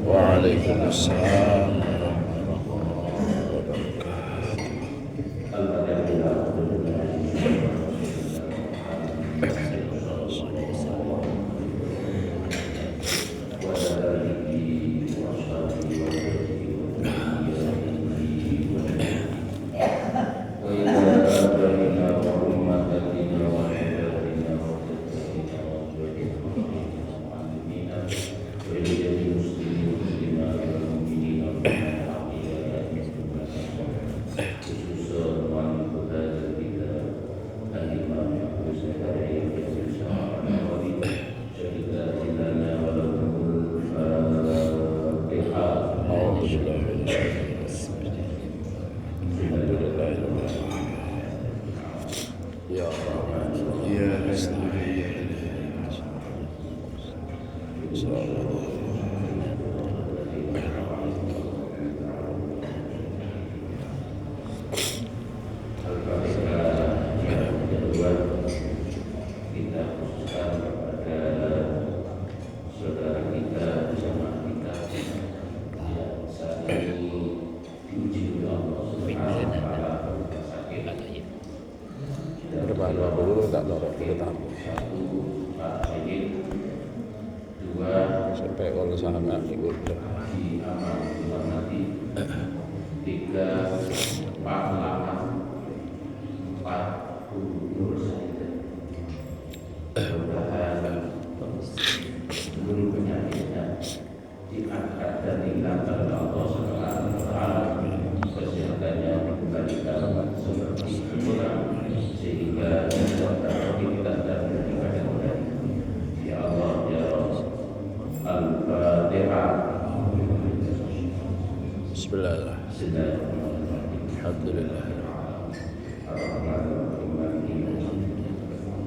Waalaikumsalam. Ya Rahman, ya bermakna dulu tak norok dulu tamu sampai kalau sangat ikut tiga pahlawan empat gubernur saja mudah-mudahan seluruh penyakitnya diangkat dan dihindarkan Allah Subhanahu wa taala, kesehatannya dikembalikan seperti semula sehingga dapat aktivitas dan beribadah. Ya Allah ya Rabb. Al-Fatihah. Bismillah. Alhamdulillah.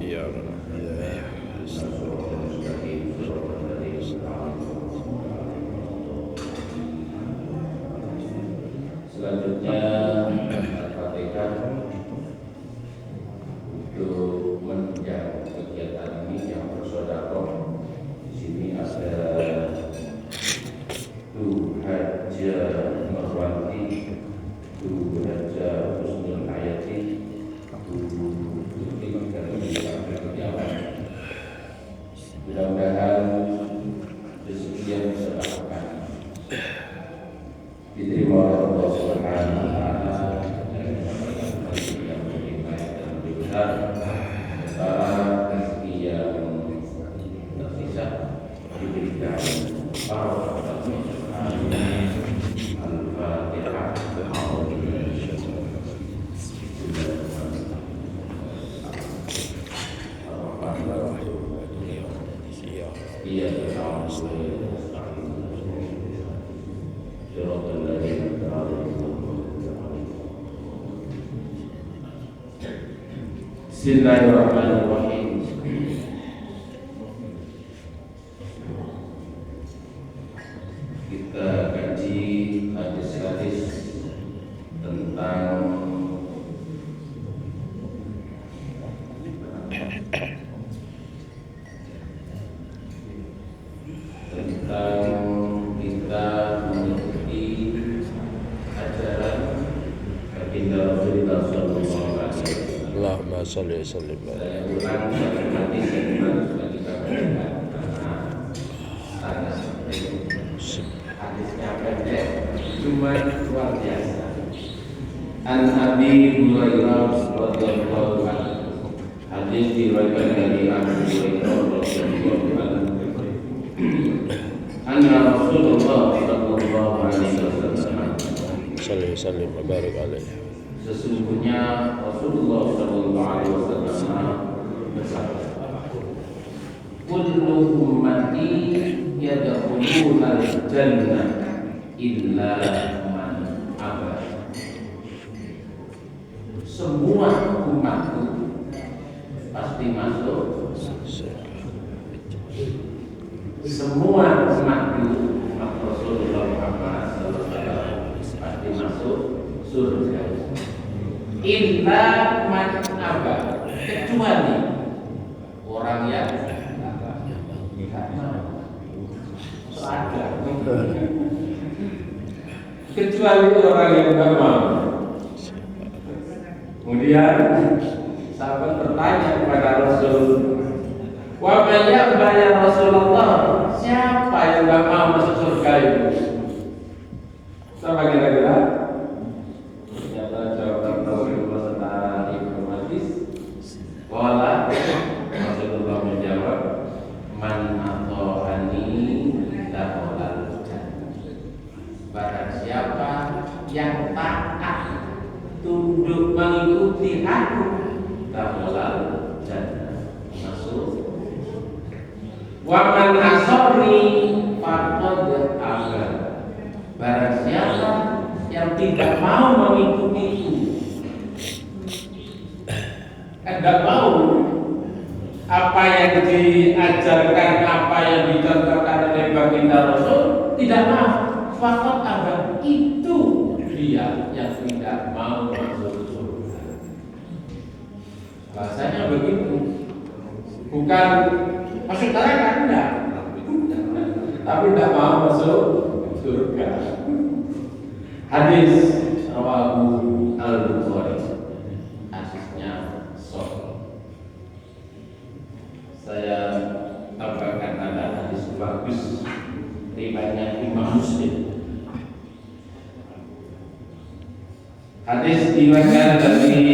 Ya Allah. Selanjutnya Al-Fatihah untuk menunjang kegiatan ini yang bersedekah. Di sini ada Tu Haja Marwanti, Tu Haja Husnul Hayati, Tu Tuti dan Ketiawan. Mudah-mudahan rezeki yang disedekahkan diterima oleh Allah Subhanahu wa taala yang berhikmat dan berbesar, sementara rezeki yang tersisa diberikan para Al-Fatihah. Bismillahirrahmanirrahim. Kita kaji hadis-hadis tentang kita mengikuti ajaran baginda Rasulullah sallallahu alaihi wasallam. Allahumma shalli wa sallim. Saya ulang satu hadis yang harus kita bacakan karena hadisnya pendek, cuma luar biasa. An Abi Hurairah radhiyallahu anhu. Hadis diriwayatkan dari Abu Hurairah radhiyallahu anhu. Anna Rasulullah sallallahu alaihi wasallam Shalli wa sallim wa barik alaihi. Sesungguhnya Rasulullah sallallahu alaihi wasallam bersabda, kullu ummati yadkhuluna al-jannah illa man aba. Semua umatku pasti masuk. Semua umatku, umat Rasulullah Muhammad sallallahu alaihi wasallam pasti masuk surga. Illa man aba, kecuali orang yang tidak mau. Ada Kecuali orang yang tidak mau. Kemudian sahabat bertanya kepada Rasul, wa man ya'ba ya Rasulullah, siapa yang tidak mau masuk surga itu? Sama kira-kira? Ternyata jawaban Rasulullah secara diplomatis. Wala Rasulullah menjawab, man ata'ani dakhalal jannah. Barang siapa yang taat tunduk mengikuti aku, dakhalal jannah, masuk. Wa man asarni faqad aba. Barang siapa yang tidak mau mengikutiku, tidak mau apa yang diajarkan, apa yang dicontohkan oleh baginda Rasul, tidak mau, faqad aba, itu dia yang tidak mau masuk surga. Bahasanya begitu, bukan masuk neraka, enggak, tapi tidak mau masuk surga. Hadis rawahu Al-Bukhari, hadisnya sahih. Saya tambahkan ada hadis bagus riwayatnya Imam Muslim. Hadis diriwayatkan dari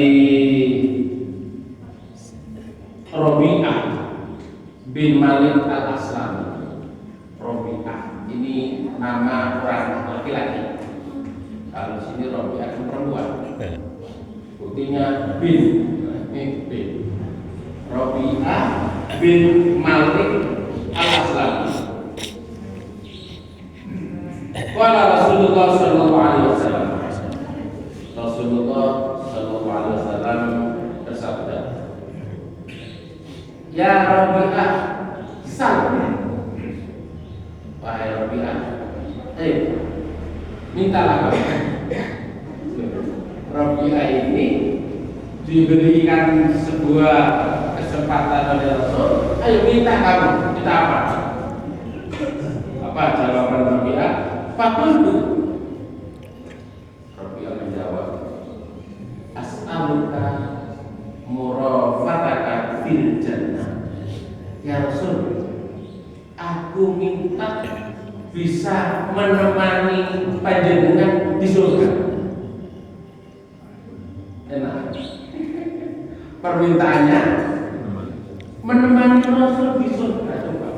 Rabi'ah bin Malik Al-Aslami. Rabi'ah ini nama orang laki-laki. Kalau sini Rabi'ah itu perempuan. Buktinya bin, ini bin. Rabi'ah bin Malik Al-Aslami. Qala Rasulullah sallallahu alaihi wasallam. Rasulullah sallallahu alaihi wasallam bersabda, ya Rabi'ah, sal. Wahai Rabi'ah, mintalah kamu. Rabi'ah ini diberikan sebuah kesempatan oleh Rasul. Ayo minta kamu, minta apa? Apa jawaban Rabi'ah? Fakultu. Rabi'ah menjawab, as'aluka murafataka fil jannah. Ya Rasul, aku minta bisa menemani panjenengan di surga. Enak. Permintaannya menemani Rasul di surga. Coba.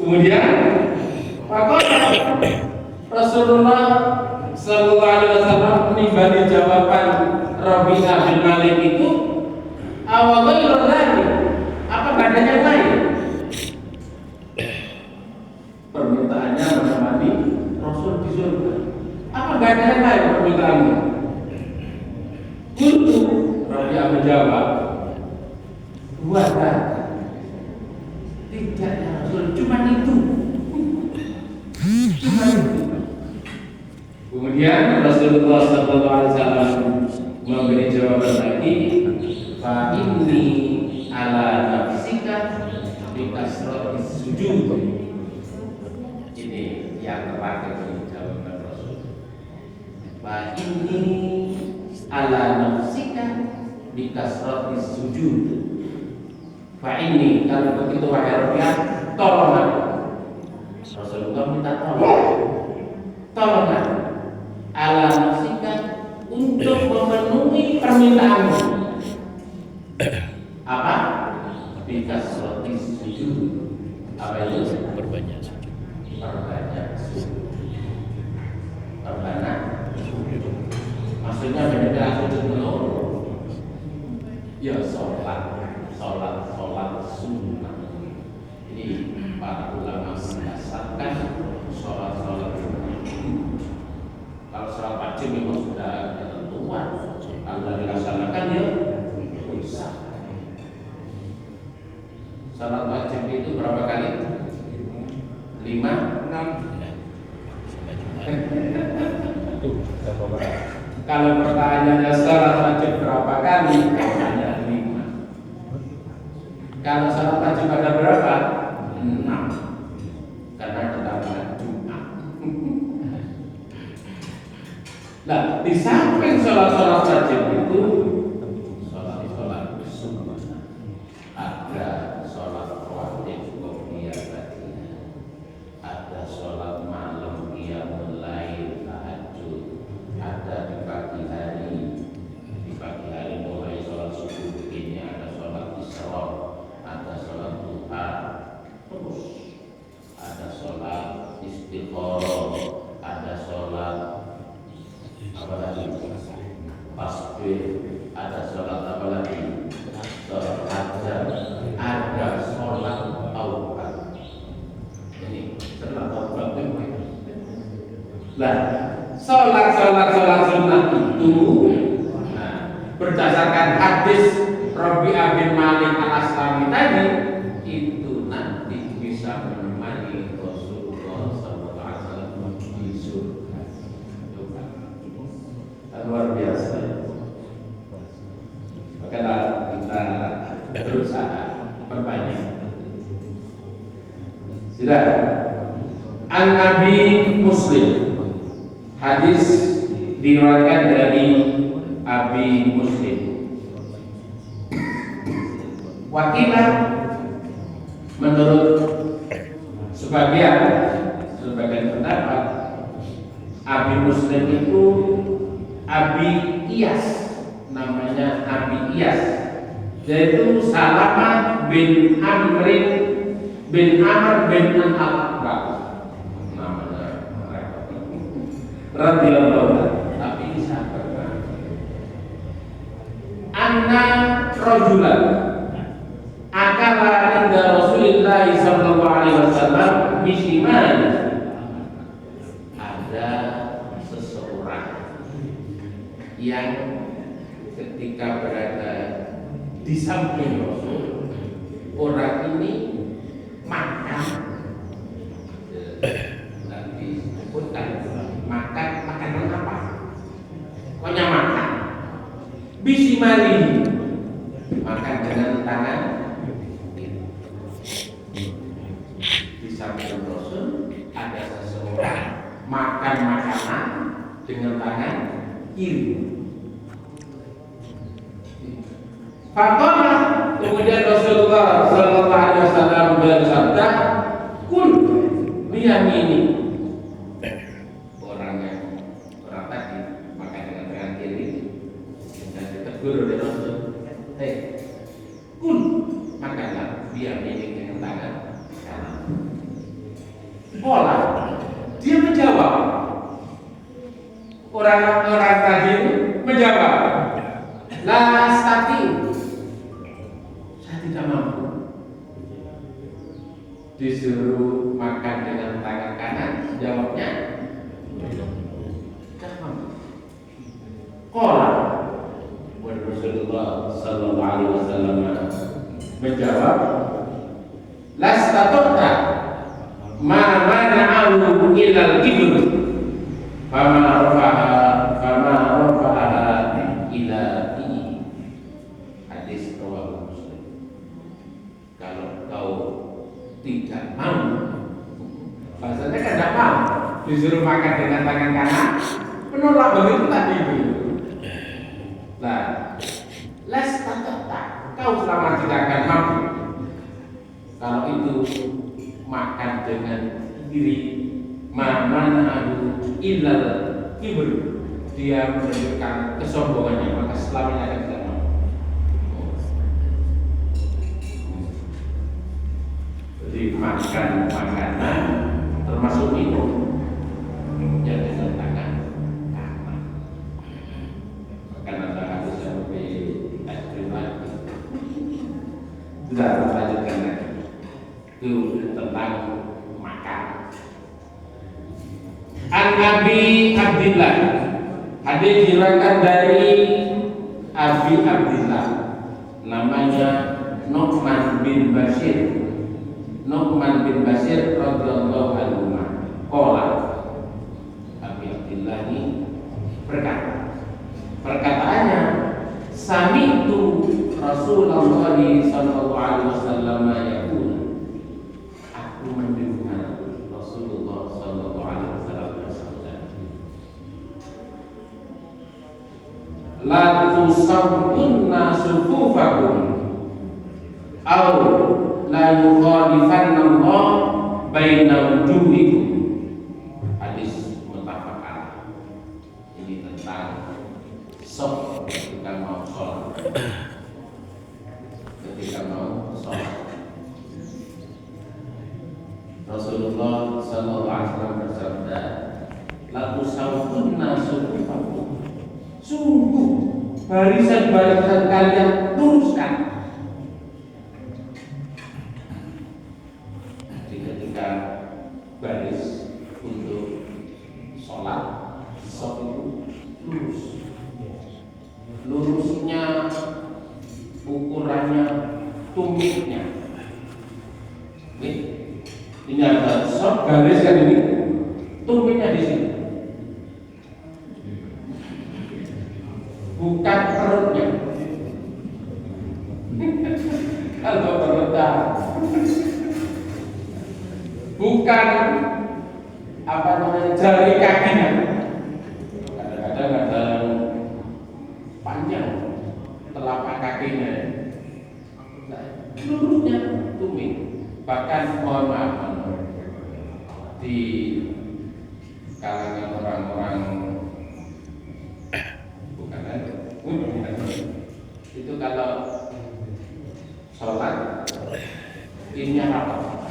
Kemudian maka Rasulullah sallallahu alaihi wasallam menimbali jawaban Rabi'ah bin Malik itu, awalnya lagi apa badannya lain? Permintaannya menemani Rasul di surga. Apa badannya lain permintaannya? Untuk Rabi'ah menjawab, buatlah. Tidak ya Rasul, cuma itu. Cuma itu. Kemudian Rasulullah SAW memberi jawaban lagi, fa inni ala nafsika bikasratis sujud. Ini yang terakhir di jawaban Rasul. Fa inni ala nafsika bikasratis sujud. Fa ini, kalau begitu wahai Rabi'ah, tolong aku. Rasulullah minta tolong aku. Ala nafsika, untuk memenuhi permintaanmu. Apa? Bikasratis sujud. Apa itu? Perbanyak sujud. Perbanyak sujud. Perbanyak sujud. Maksudnya banyak sujud menurut. Ya sholat sunnah. Ini para ulama mendasarkan sholat sunnah. Kalau sholat wajib memang sudah ketentuan. Kalau dilaksanakan ya bisa. Sholat wajib itu berapa kali? 5, 6. Kalau pertanyaannya sholat wajib berapa kali? Hanya 5. Kalau sholat wajib ada berapa? 6. Nah, di samping sholat-sholat wajib itu, sholat-sholat sunnah, ada sholat rawatib qobliyah ba'diyah, ada sholat malam qiyamul lail tahajud, ada di pagi hari mulai sholat subuh begini, ada sholat isra, ada sholat duha, terus ada sholat istikharah, ada sholat apa lagi? Tasbih, ada sholat apa lagi? Sholat hajar, ada sholat taubat. Ini sholat taubat itu. Nah, sholat sunnah itu, nah, berdasarkan hadis Rabi'ah bin Malik al-Aslami tadi, itu nanti bisa menemani Rasulullah SAW di surga. Luar biasa. Maka kita berusaha perbanyak. Sudah. An-Nabi Muslim, hadis diriwayatkan dari Abi Muslim. Wakilah menurut sebagian pendapat, Abi Muslim itu Abi Iyas, namanya Abi Iyas, yaitu Salamah bin Amr bin Al-Akbar, namanya radhiyallahu, tapi ini sahabat. Anna rajulan akala inda Rasulillah sallallahu alaihi wasallam bishimali, ada seseorang yang ketika berada di samping Rasul, orang ini makan, nanti disebutkan makanan apa? Pokoknya makan. Bisimali, makan dengan tangan. Di samping Rasul ada seseorang makan makanan dengan tangan kiri. Faqala, kemudian Rasulullah sallallahu alaihi wasallam bersabda, "Kul biyamini." Orang tadi makan dengan tangan kiri, dan ditegur oleh Rasul, "Hei, kul, makanlah biyamini dengan tangan kanan." Pola, dia menjawab. Orang tadi menjawab, "La astati." Tidak mampu. Disuruh makan dengan tangan kanan, jawabnya tidak mampu. Qala, Rasulullah sallallahu alaihi wasallam menjawab, "Lastata'ta ma mana'ahu illa al-kibr, fama rafa'aha ila i." Hadis riwayat Muslim. Kalau kau tidak mau, bahasanya kan tidak mau, disuruh makan dengan tangan kanan, menolak begitu tadi itu. Nah, kau selama tidak akan mampu. Kalau itu makan dengan kiri, mana'ahu illal kibr, dia menunjukkan kesombongannya, maka selamanya akan tidak mampu. Jadi makan makanan termasuk minum yang dengan tangan kanan. Makanan tangan itu seperti es krim lagi. Sudah, lanjutkan lagi. Itu tentang makan. An-Nabi Abdillah, hadis diriwayatkan dari Abi Abdillah, namanya Nu'man bin Bashir. Nu'man bin Bashir radhiyallahu anhu. Qala, Abi Abdillah ini berkata, perkataannya, sami'tu Rasulullah sallallahu alaihi wasallam yaqul, aku mendengar Rasulullah sallallahu alaihi wasallam bersabda, la tusawwunna sufufakum aw la yukhalifanna Allah baina wujuhikum. Hadis muttafaq alaih. Ini tentang shaf ketika mau sholat. Ketika mau sholat, Rasulullah sallallahu alaihi wasallam bersabda, la tusawwunna sufufakum. Sungguh barisan-barisan kalian luruskan. Jadi ketika baris untuk sholat, shaf itu lurus. Lurusnya ukurannya tumitnya. Ini ada shaf garis kan ini, tumitnya di sini. Bukan perutnya. Kalau perutnya bukan apa namanya jari kakinya. Kadang-kadang ada panjang telapak kakinya. Seluruhnya tumit. Bahkan mohon maaf di kalangan orang-orang itu kalau sholat ini rapat,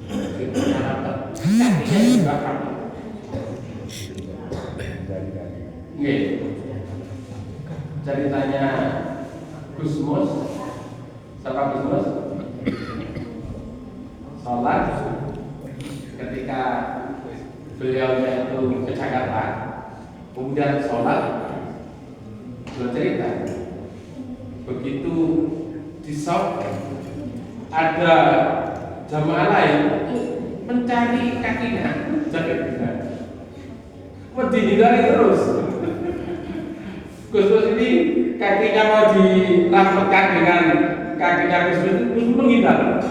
kakinya juga rapat. Ceritanya Gusmus, siapa Gusmus? Sholat ketika beliau itu ke Jakarta, kemudian sholat, bercerita begitu di shaf ada jamaah lain mencari kakinya, jaga mau dihindari terus. Gusmus ini kakinya mau dirapatkan dengan kakinya Gusmus itu menghindar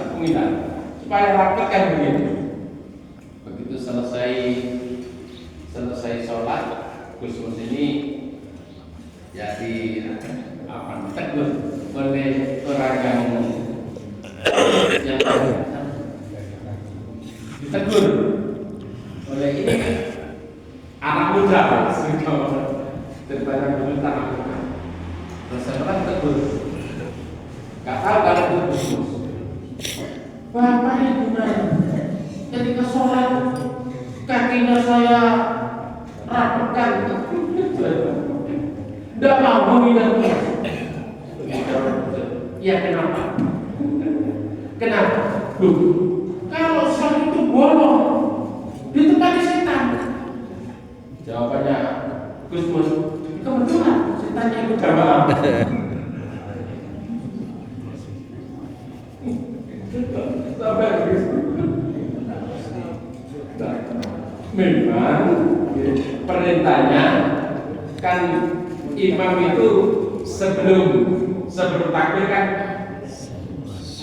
supaya rapat kan begitu. Begitu selesai sholat, Gusmus ini jadi tegur oleh orang yang ditegur oleh ini anak muda daripada berita anak muda. Terus saya tegur, nggak tahu kalau itu Gusmus. Bapak ini gimana? Ketika sholat kakinya saya rapatkan. Tidak mau menghindar. Ya kenapa? Kenapa? Kalau shaf itu bolong, ditempati setan. Jawabannya Gusmus, kebetulan setannya ikut jamaah. Memang perintahnya kan imam itu sebelum takbir kan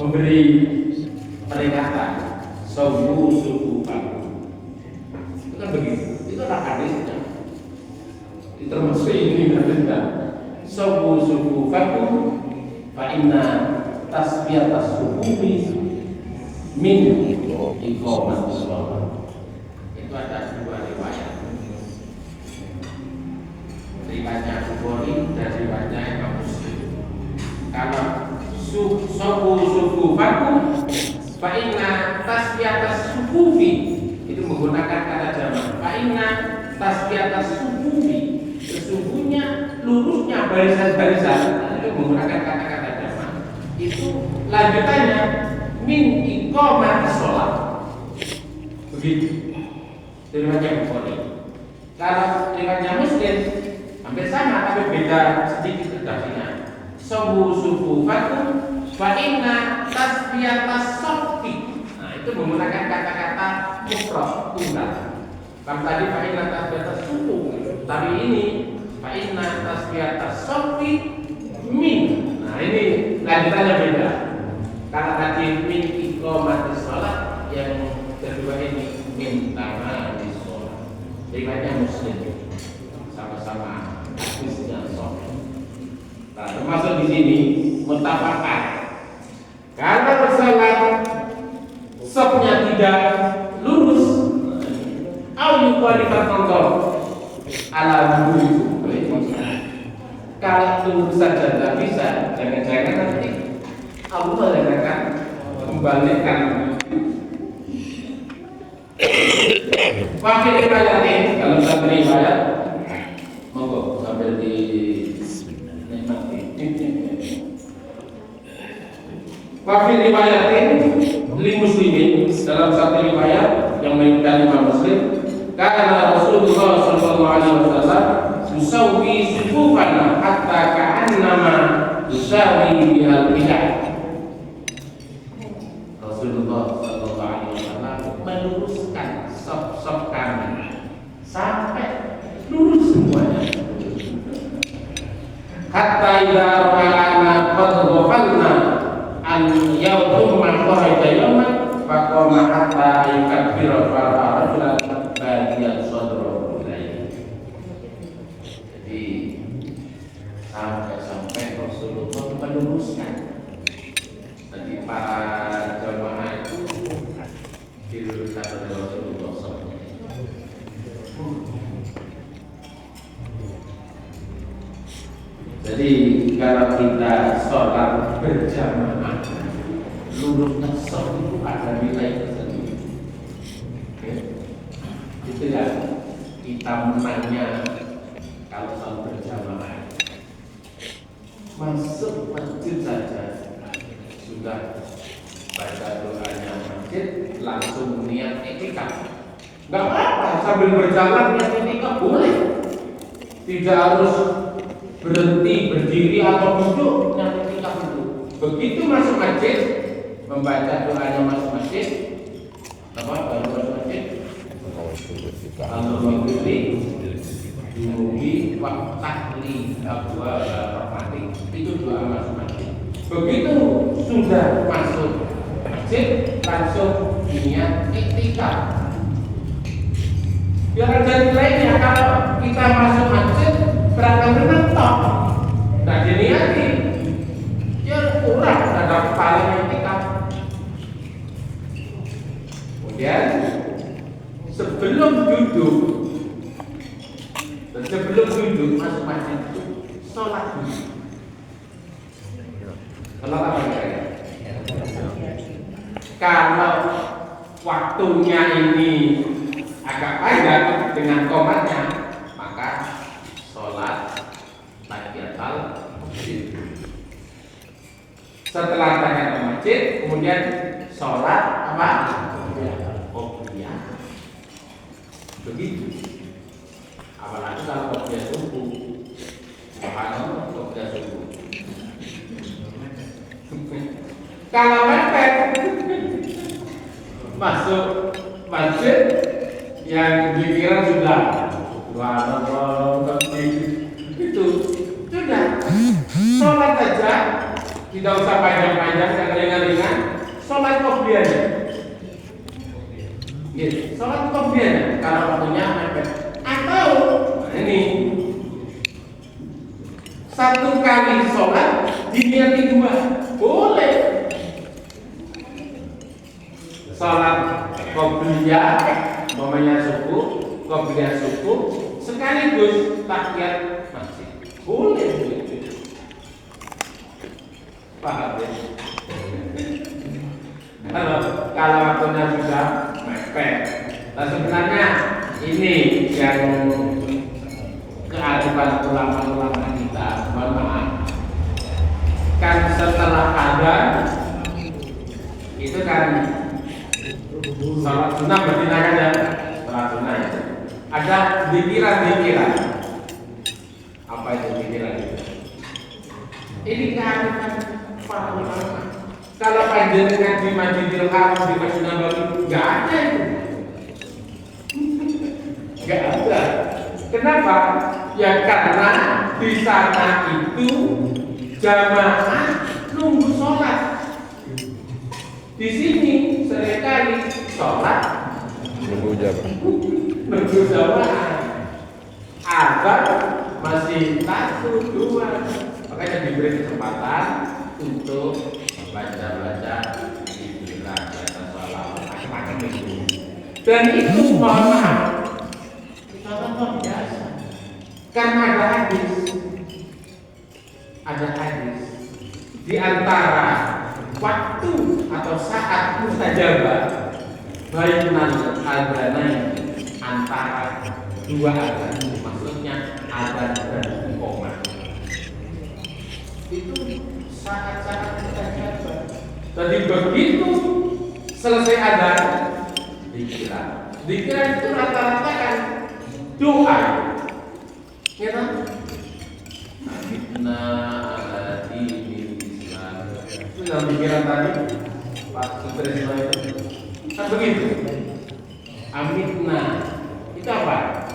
memberi peringatan sawu sufufakum. Itu kan begitu. Itu adalah hadisnya. Itu termasuk ini hadisnya. Sawu sufufakum fa inna tasbiyatas sufufi min iqamatis shalah. Itu ada dua riwayat. Riwayatnya Bukhari dan riwayatnya Imam Muslim. Kalau sufufakum fa inna tasbiyatas sufufi itu menggunakan kata jamak. Fa inna tasbiyatas sufufi, sesungguhnya lurusnya barisan-barisan itu menggunakan kata-kata jamak. Itu lanjutannya min iqamatis shalah. Begitu. Riwayatnya Bukhari. Kalau riwayatnya Muslim hampir sama tapi beda sedikit redaksinya. Sawu sufufakum fa inna tasbiyatas shaffi. Nah, itu menggunakan kata-kata mufrad tunggal. Kalau tadi fa inna tasbiyatas sufu, tapi ini fa inna tasbiyatas shaffi min. Nah, ini lanjutannya beda. Kalau tadi min iqamatis shalah, yang kedua ini min tamamis shalah. Riwayatnya Muslim sama-sama hadisnya sahih. Nah, termasuk di sini mutafakat. Karena sholat sopnya tidak lurus, au kualitas kontrol ala wudhu kalau lurus saja tidak bisa, jangan-jangan nanti Allah yang akan kembalikan. Wakil riwayatin, kalau satu riwayat, monggo sambil di nikmati. Wakil riwayatin li muslimin, dalam satu riwayat yang meriwayatkan Imam Muslim, karena Rasulullah sallallahu alaihi wasallam yusawi sufufana hatta ka'annama yusawi bihal bidah. Rasulullah sallallahu alaihi wasallam meluruskan sop-sop kami sampai lurus semuanya. Hatta idza ra'ana qad ghafalna an yawma kharaja yawman faqama hatta yukabbira farajulan bagian sadra ilaihi. Jadi sampai Rasulullah meluruskan. Jadi para jamaah itu diluruskan oleh Rasulullah SAW. Jadi kalau kita sholat berjamaah, lurusnya sholat itu ada nilai tersendiri. Itu ya kita menanya kalau sholat berjamaah. Masuk masjid saja sudah baca doanya masjid, langsung niat iktikaf. Enggak apa-apa, sambil berjalan niat iktikaf boleh. Tidak harus berhenti, berdiri atau duduk niat iktikaf itu. Begitu masuk masjid, membaca doanya masuk masjid, baru masuk masjid. Alhamdulillah, dimuji waktahli abwa rahmati, itu doa masuk masjid. Begitu sudah masuk masjid, langsung niat iktikaf. Biar ada nilainya. Kalau kita masuk masjid berangkat menentok, nah diniati, ya kurang ada paling iktikaf. Kemudian sebelum duduk masuk masjid itu sholat dulu. Sholat apa kira-kira? Kalau waktunya ini agak panjang dengan komatnya, maka sholat tahiyatul masjid. Setelah tahiyatul masjid, kemudian sholat apa? Qobliyah. Begitu. Apalagi kalau qobliyah subuh, subhanallah qobliyah subuh. Kalau mepet masuk masjid yang pikiran sudah itu sudah sholat aja, tidak usah panjang-panjang, yang ringan-ringan, sholat qobliyah. Sholat qobliyah kalau waktunya mepet. Atau ini satu kali sholat diniati dua, boleh. Sholat qobliyah, namanya subuh, qobliyah subuh, sekaligus tahiyat masjid, boleh. Paham ya? Kalau waktunya sudah mepet. Nah sebenarnya ini yang kearifan ulama-ulama kita, mohon maaf, kan setelah ada itu kan salat sunnah berdinakan ya, salat sunnah itu ada dikiran. Apa itu dikiran itu? Ini kearifan para ulama. Kalau panjenengan di Masjidil Haram, di Masjid Nabawi, nggak ada itu. Nggak ada. Kenapa? Ya karena di sana itu jamaah nunggu sholat. Di sini seringkali sholat Nunggu jamaah. Azan masih 1, 2, makanya di diberi kesempatan untuk baca-baca zikirlah, baca sholawat, macam-macam itu. Dan itu mohon maaf, kita luar biasa. Karena ada hadis di antara waktu atau saat mustajabah bainal adzanain, antara dua adzan, maksudnya adzan dan iqamah. Itu saat-saat mustajabah. Jadi begitu selesai adzan, dikira itu rata-rata kan doa, ya kan? Amitna ala dinil Islam. Itu dalam pikiran tadi Pak Sutrisno itu kan begitu. Amitna itu apa?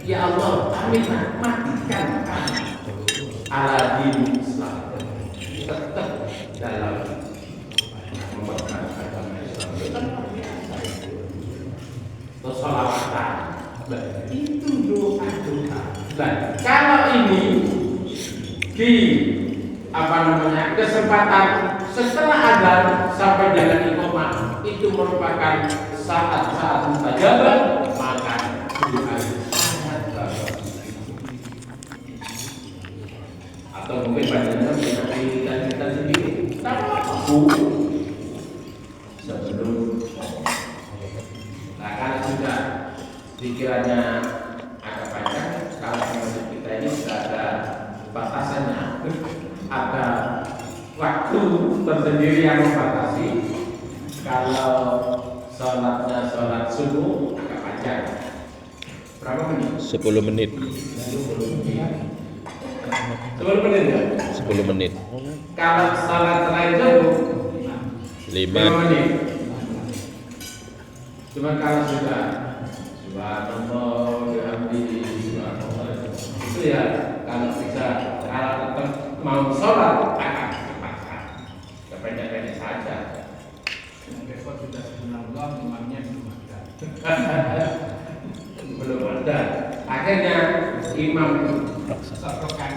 Ya Allah, amitna, matikan kami ala dinil Islam, tetap dalam memegang agama Islam. Itu kan biasa. Terus sholawatan, itu doa-doa. Dan kalau ini di kesempatan setelah adzan sampai dengan iqamah, itu merupakan saat-saat mustajabah, maka doa sangat bagus. Atau mungkin panjenengan punya kita sendiri, tapi sebelum kalau sudah pikirannya agak panjang, kalau menurut kita ini sudah ada batasannya, ada waktu tersendiri yang membatasi. Kalau sholatnya sholat subuh agak panjang, berapa menit? 10 menit. 10 menit ya? 10 menit. Kalau sholat selain subuh 5 menit. Cuma kalau sudah subhanallah bihamdihi subhanallah, itu ya kalau bisa, kalau tetap mau sholat akan cepatkan, pendek-pendek saja. Besok sudah 19, imamnya belum ada. Akhirnya imam sorokan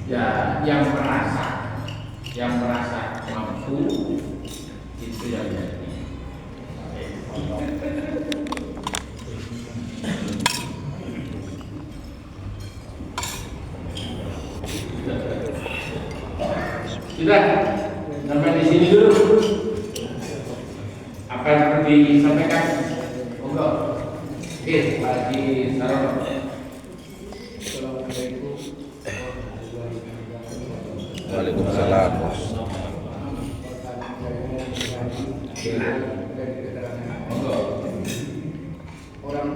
ya, yang merasa mampu itu yang jadi. Sudah sampai di sini dulu. Apa yang perlu disampaikan? Monggo. Oke, Pak Haji Sarono. Assalamualaikum. Waalaikumsalam. Monggo. Orang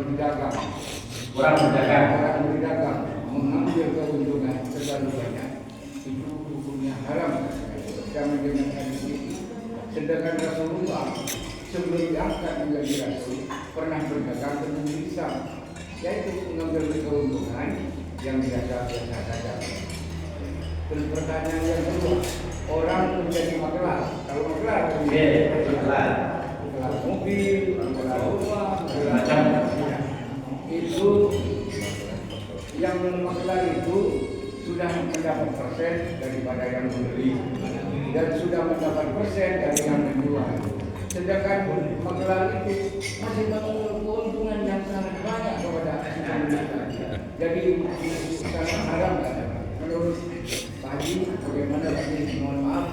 berdagang mengambil keuntungan sebanyak itu hukumnya haram. Jangan dengan hadis ini. Sedangkan Rasulullah sebelum diangkat menjadi Rasul pernah berdagang dengan lisan, yaitu mengambil keuntungan yang biasa-biasa saja. Terus pertanyaan yang kedua, orang menjadi makelar. Kalau makelar, makelar mobil, makelar rumah, Macam itu yang makelar itu sudah mendapat persen daripada yang membeli dan sudah mendapat persen dari yang menjual. Sedangkan makelar itu masih mengambil keuntungan yang sangat banyak kepada yang membeli. Jadi sangat haram kan? Menurut Pak Haji, bagaimana Pak Haji? Mohon maaf.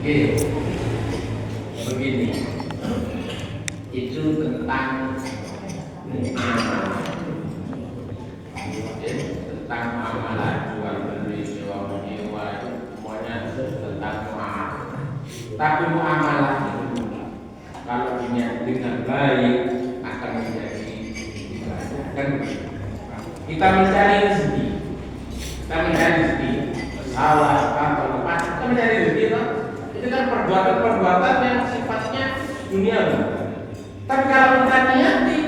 Oke, begini, itu tentang muamalah, tentang muamalah jual beli, sewa menyewa, itu semuanya tentang muamalah. Tapi muamalah itu kalau niat dengan baik akan menjadi ibadah. Kan kita mencari rezeki, pesawat, kantor, tempat, kita mencari rezeki, itu kan perbuatan-perbuatan yang sifatnya duniawi. Tapi kalau kita niati,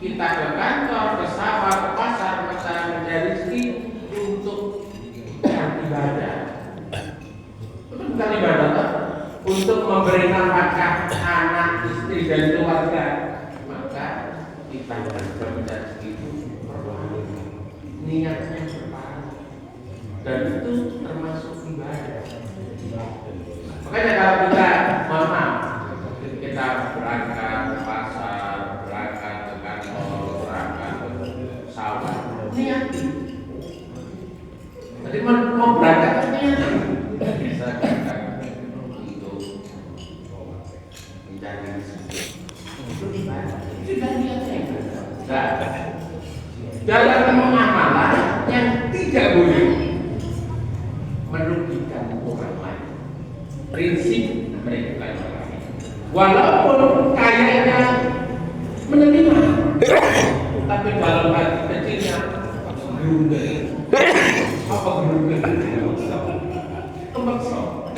kita ke kantor, ke sawah, ke pasar, mencari rezeki untuk ibadah. Itu bukan ibadah, kan? Untuk memberi nafkah anak, istri dan keluarga, maka kita mencari rezeki itu perbuatan. niatnya berpahala, dan itu termasuk ibadah. Makanya kalau kita mohon maaf, kita berangkat ke pasar, berangkat ke kantor, berangkat ke sawah, niati. Jadi mau berangkat ke niati. Bisa berangkat untuk mencari rezeki. Itu ibadah. Sudah niatnya. Nah, dalam muamalah yang tidak boleh merugikan orang lain. Prinsip merugikan orang lain. Walaupun kayaknya menerima, tapi dalam hati kecilnya gerundel. Apa gerundel? Kembangso.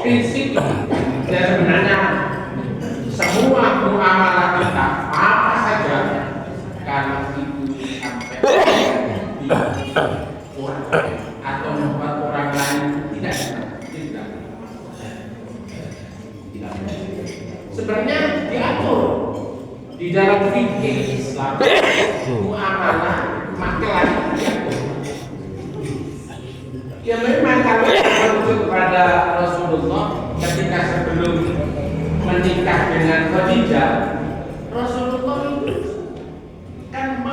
Prinsip dan sebenarnya semua muamalah kita apa saja kalau itu sampai di orang lain atau membuat orang lain tidak. Sebenarnya diatur di dalam fikih Islam muamalah makelar ya memang kalau merujuk kepada Rasulullah ketika sebelum menikah dengan Khadijah, Rasulullah itu kan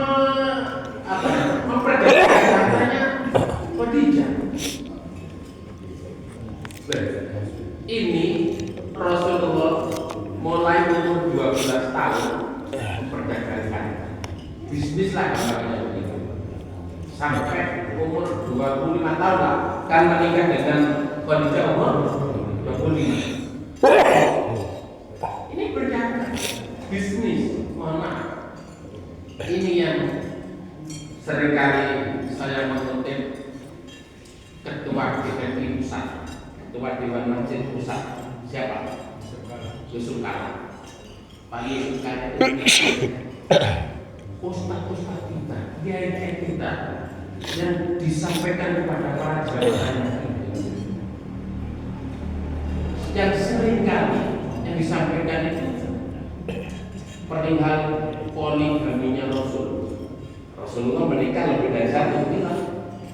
memperdagangkan hartanya Khadijah. Ini Rasulullah mulai umur 12 tahun memperdagangkan bisnis lah namanya begitu. Sampai umur 25 tahun lah kan menikah dengan Khadijah umur 25. Ini berjalan bisnis, mohon maaf. Ini yang seringkali saya mengutip ketua DPD pusat, ketua Dewan Masjid Pusat, siapa? Yusuf Kala. Pak Yusuf Kala itu ustaz-ustaz kita, kiai-kiai kita yang disampaikan kepada para jamaah yang seringkali yang disampaikan itu perihal poligaminya Rasulullah menikah lebih dari satu bilang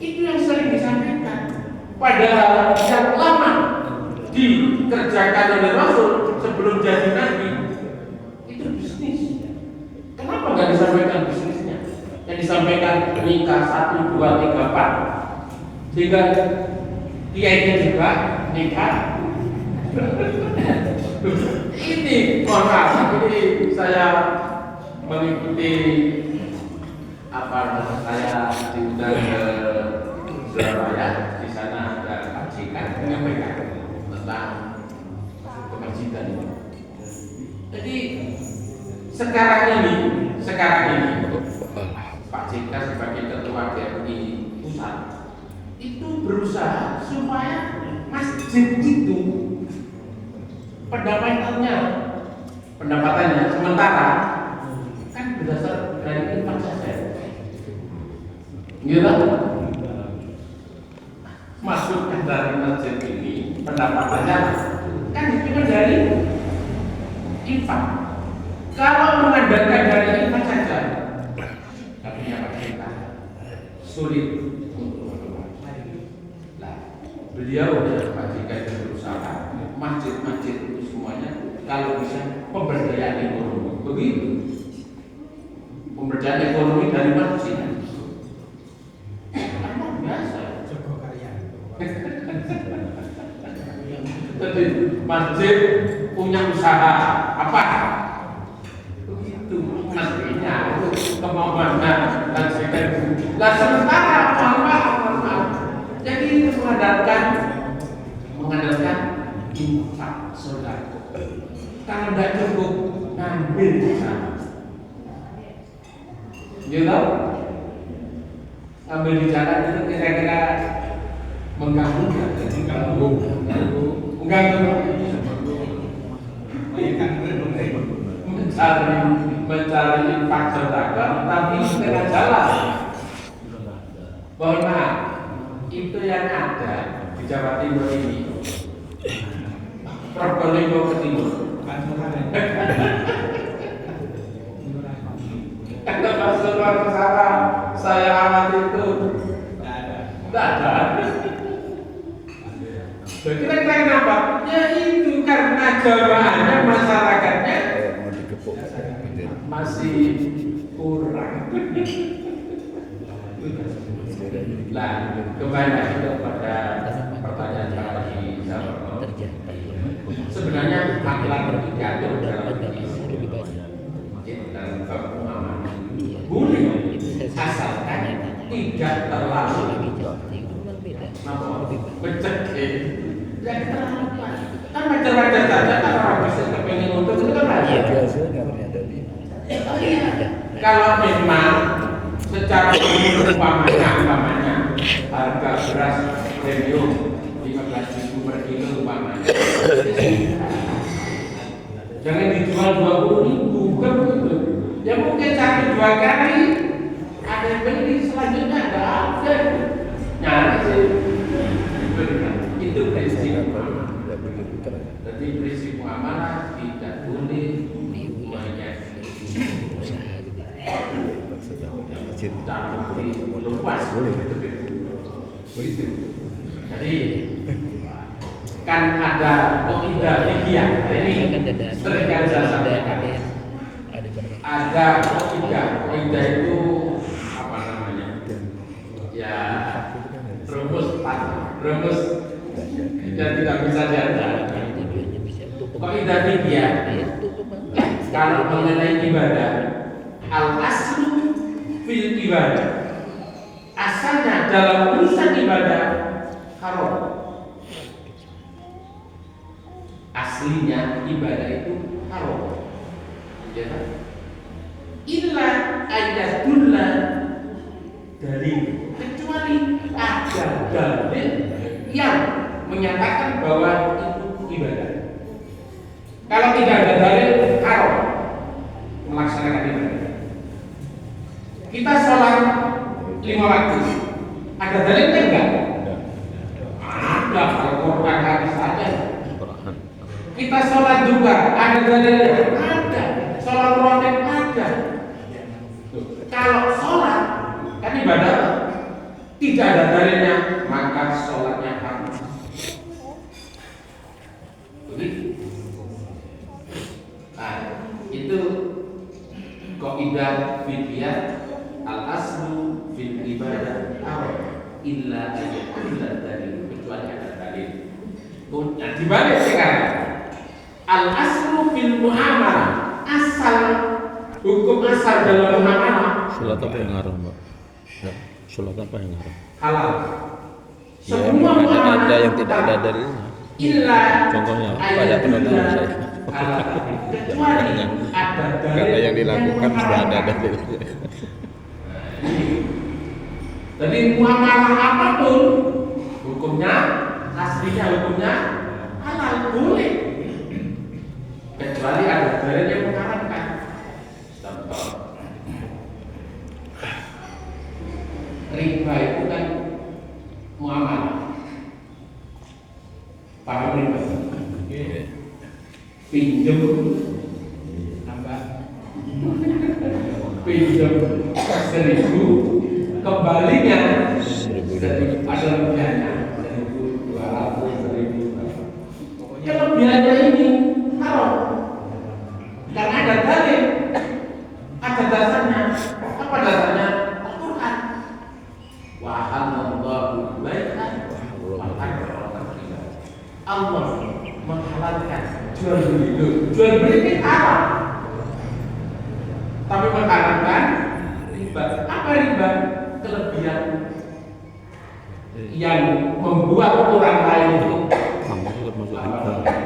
itu yang sering disampaikan. Padahal yang lama dikerjakan oleh Rasul sebelum jadi Nabi itu bisnis. Kenapa nggak disampaikan bisnisnya? Yang disampaikan nikah 1, 2, 3, 4 sehingga kiainya juga nikah. Ini mohon maaf, ini saya mengikuti saya diundang ke Surabaya, di sana ada Pak JK menyampaikan tentang kemasjidan ini. Jadi sekarang ini Pak JK sebagai ketua DPI pusat itu berusaha supaya masjid itu pendapatannya sementara kan berdasar dari infak saja. Gitu? Masukkan dari masjid ini pendapatannya kan cuma dari infak. Kalau mengandalkan dari infak saja, tapi apa kita sulit untuk melakukan. Nah, beliau dan Pak JK berusaha masjid-masjid itu semuanya kalau bisa pemberdayaan ekonomi begitu, pemberdayaan ekonomi dari masjid emang biasa jadi masjid punya usaha apa begitu mestinya itu kemauannya dan sebagainya. Nah sementara maaf jadi itu mengandalkan infak sedekah. Kalau tidak cukup ngambil di sana. Gitu? Ngambil di jalan itu kira-kira mengganggu nggak? Mencari infak sedekah tapi tengah jalan. Mohon maaf, itu yang ada di Jawa Timur ini. Probolinggo ke timur. Kalau Rasulullah ke sana Kira-kira kenapa? Ya itu karena jamaahnya masyarakatnya mau digepuk masih kurang. Nah, kembali lagi kepada pertanyaan tadi. Sebenarnya akhlak itu diatur dalam dalam bab muamalah. Boleh, asalkan tidak terlalu mencekik. Tidak terlalu. Kan wajar-wajar saja kalau orang bisa kepingin untuk itu kan wajar. biasanya ternyata Kalau memang secara umum umpamanya harga beras premium 15.000 per kilo umpamanya, jangan dijual 20.000 kan begitu. Ya mungkin 1-2 kali ada yang beli, selanjutnya nggak ada. Nyari sih diberikan. Itu prinsip muamalah. Jadi prinsip muamalah tidak boleh luas. Jadi kan ada kaidah fikih ini sering kali saya sampaikan. Ada kaidah itu apa namanya? Ya rumus dan tidak bisa diandalkan. Kaidah fikih kalau mengenai ibadah al-aslu fil ibadah, asalnya dalam urusan ibadah haram. Aslinya ibadah itu haram. Ya kan? Illa ayatul dalil, kecuali ada dalil yang menyatakan bahwa itu ibadah. Kalau tidak ada dalil, haram melaksanakan ibadah. Kita sholat 5 waktu, ada dalilnya enggak? Ada, kalau Quran hadis saja. Kita sholat juga, ada dalilnya? Ada. Sholat rawatib ada. Kalau sholat kan ibadah, tidak ada dalilnya, maka sholatnya haram. Begitu. Nah, itu kaidah fikih al-aslu fil ibadah haram illa ayatul dalil, kecuali ada dalil. Nah, dibalik sekarang al-aslu fil muamalah, asal hukum asal dalam muamalah. Sholat apa yang haram, Mbak? Ya, sholat apa yang haram? Halal. Ya, Semua muamalah ada yang tidak ada dalilnya. illa Contohnya pada penonton saya. kecuali ada dalil. Karena yang dilakukan sudah ada dalil. Jadi muamalah apapun hukumnya, aslinya hukumnya halal, boleh, kecuali ada dalil yang mengharamkan. Contoh, riba itu kan muamalah. Paham riba? Pinjam apa? Pinjam 1.000, kembalinya 1.000, ada lebihannya 1.200, 1.000. Kelebihannya ini haram karena ada dalil, ada dasarnya. Apa dasarnya? Al-Quran. Wa halallahu bai'an wa harrama riba. Allah menghalalkan jual beli. Jual beli ini haram, tapi mengharamkan riba. Apa riba? Kelebihan yang membuat orang lain itu Bank itu termasuk riba.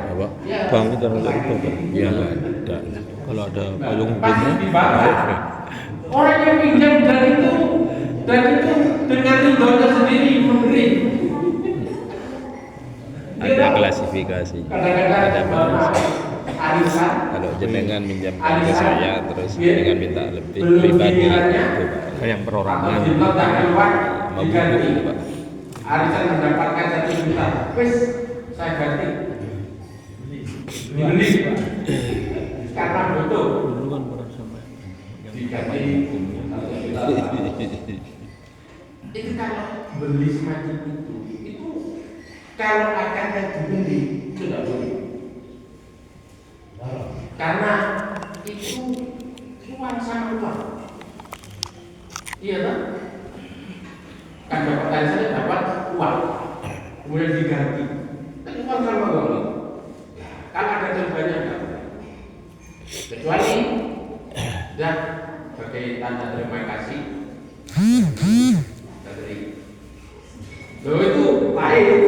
Apa? Ya. Bank itu termasuk riba, Pak? Iya, nggak ada. Kalau ada payung pasti hukumnya, dibakar. Orang yang pinjam dan itu dengan ridhonya sendiri memberi. ada klasifikasi. Kadang-kadang Ada mana? arisan. Kalau jenengan minjamkan ke Arisan. saya, terus Ya. dengan minta lebih Belum pribadi, gilirannya. itu Pak. Yang perorangan. Atau jilbab tak keluar Mau diganti. buku, Pak. Arisan mendapatkan 1 juta, wes saya ganti. Dibeli karena butuh Dulu kan pernah sampai diganti 1 juta. Itu kalau beli semacam itu Kalau akan yang dibeli tidak boleh, karena itu uang sama uang. Iya kan? Kan dapat saya dapat uang, kemudian diganti. Kan uang sama uang. Kalau ada contohnya enggak boleh. Kecuali ya sebagai tanda terima kasih dari lo itu lain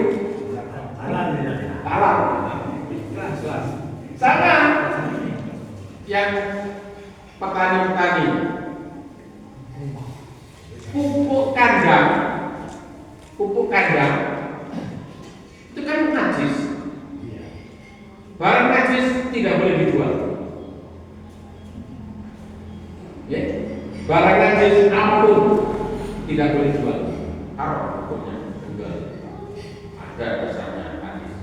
halal sama yang petani-petani pupuk kandang itu kan najis, barang najis tidak boleh dijual. Ya, barang najis apapun tidak boleh jual, haram hukumnya jual. Ada dasarnya hadis.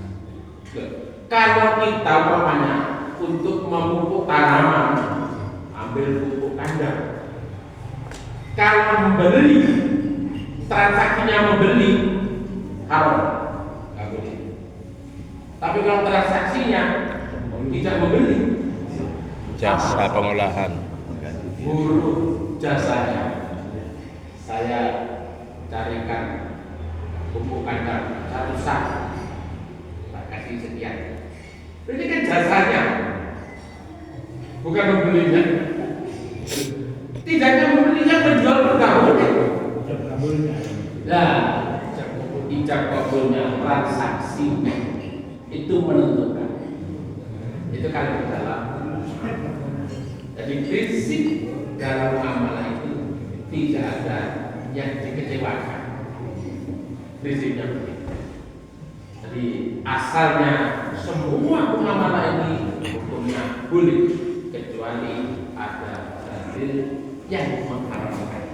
Kalau kita umpamanya untuk memupuk tanaman, ambil pupuk kandang. Kalau membeli, transaksinya membeli, haram, nggak boleh. Tapi kalau transaksinya tidak membeli, Jasa pengolahan. buruh jasanya, saya carikan pupuk kandang 1 sak, tak kasih sekian. Ini kan jasanya, bukan membelinya. Tidaknya membelinya, menjual pergaulan. Nah, ijab kabulnya transaksi itu menentukan. Itu kalau dalam. Jadi prinsip dalam amalan itu tidak ada yang dikecewakan. Prinsipnya begitu. Jadi asalnya semua muamalah ini hukumnya boleh kecuali ada dalil yang mengharamkan.